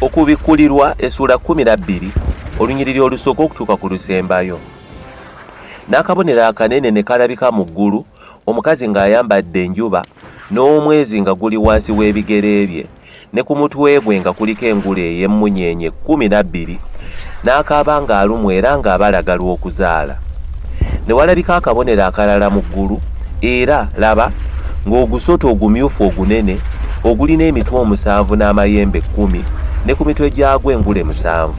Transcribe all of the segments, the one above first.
Okubikkulirwa essula 12 olunyiriri olusooka okutuuka ku lusembayo. N'akabonero akanene ne kalabika mu ggulu, omukazi ng'ayambadde enjuba n'omwezi nga guli wansi w'ebigere bye, ne ku mutwe gwe nga kuliko engule ey'emmunyeenye 12, n'akaaba ng'alumwa era ng'abalaga lw'okuzaala. Ne walabika akabonero akalala mu ggulu, era laba ng'ogusota ogumyufu ogunene ogulina emitwe 7 n'amayembe 10, ne ku mitwe gyagwo engule 7.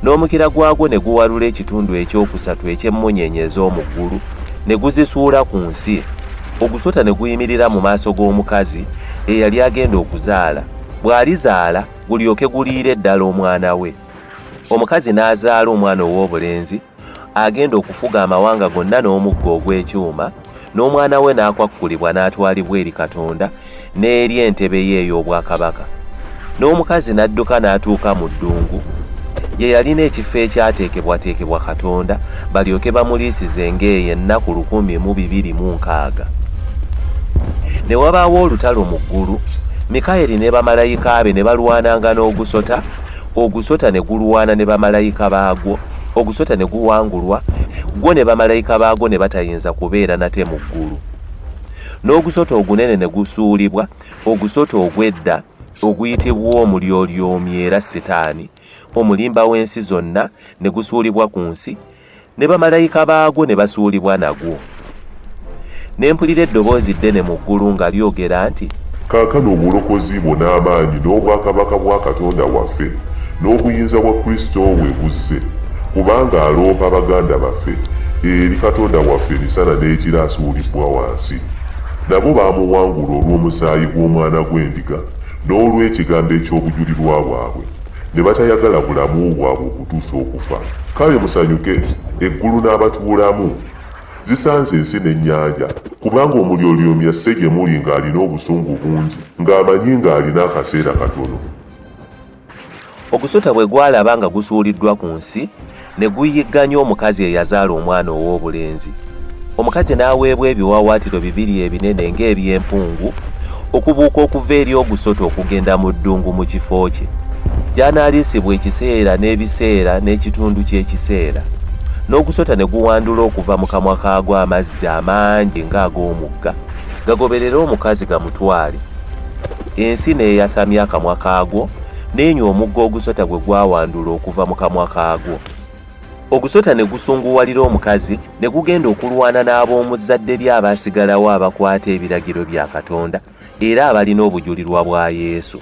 N'omukira gwagwo ne guwalula ekitundu eky'okusatu eky'emmunyeenye ez'omu ggulu, ne guzisuula ku nsi. Ogusota ne guyimirira mu maaso g'omukazi eyali agenda okuzaala, bw'alizaala gulyoke guliire ddala omwana we. Omukazi n'azaala omwana ow'obulenzi agenda okufuga amawanga gonna n'omuggo ogw'ekyuma, n'omwana we n'akwakkulibwa n'atwalibwa eri Katonda n'eri entebe ye ey'obwakabaka. N'omukazi n'adduka n'atuuka mu ddungu gye yalina ekifo ekyateekebwateekebwa Katonda balyoke bamuliisize ng'eyo ennaku 1260. Ne wabaawo olutalo mu ggulu, Mikayiri ne bamalayika be ne balwananga n'Ogusota. Ogusota ne gulwana ne bamalayika baagwo, Ogusota ne guwangulwa, gwo ne bamalayika baagwo ne batayinza kubeera nate mu ggulu. N'ogusota ogunene ne gusuulibwa, ogusota ogw'edda oguyitibwa omulyolyomyi era Setaani, omulimba w'ensi zonna, ne gusuulibwa ku nsi, ne bamalayika baagwo ne basuulibwa nagwo. Ne mpulira eddoboozi ddene mu ggulu nga lyogera nti, kaakano obulokozi bwo n'amaanyi n'obwakabaka bwa Katonda waffe n'obuyinza bwa Kristo we buzze, kubanga aloopa baganda baffe eri Katonda waffe emisana n'ekiro asuulibwa wansi. Nabo baamuwangula olw'omusaayi gw'omwana gw'endiga n'olw'ekigambo eky'obujulirwa bwabwe, ne batayagala bulamu bwabwe okutuusa okufa. Kale musanyuke, eggulu n'abatuulamu zisanze ensi n'ennyanja, kubanga omulyolyomyi asse gye muli ng'alina obusungu bungi, ng'amanyi ng'alina akaseera katono. Ogusota bwe gwalaba nga gusuuliddwa ku nsi, ne guyigganya omukazi eyazaala omwana ow'obulenzi. Omukazi n'aweebwa ebiwaawaatiro 2 ebinene ng'eby'empungu okubuuka okuva eri ogusota okugenda mu ddungu mu kifo kye, gy'anaaliisibwa ekiseera n'ebiseera n'ekitundu ky'ekiseera. N'ogusota ne guwandula okuva mu kamwa kaagwo amazzi amangi ng'ag'omugga, gagoberera omukazi gamutwale. Ensi n'eyasamya akamwa kaagwo, n'enywa omugga ogusota gwe gwawandula okuva mu kamwa kaagwo. Ogusota ne gusunguwalira omukazi, ne gugenda okulwana n'ab'omu zzadde lye abaasigalawo abakwata ebiragiro bya Katonda era abalina obujulirwa bwa Yesu.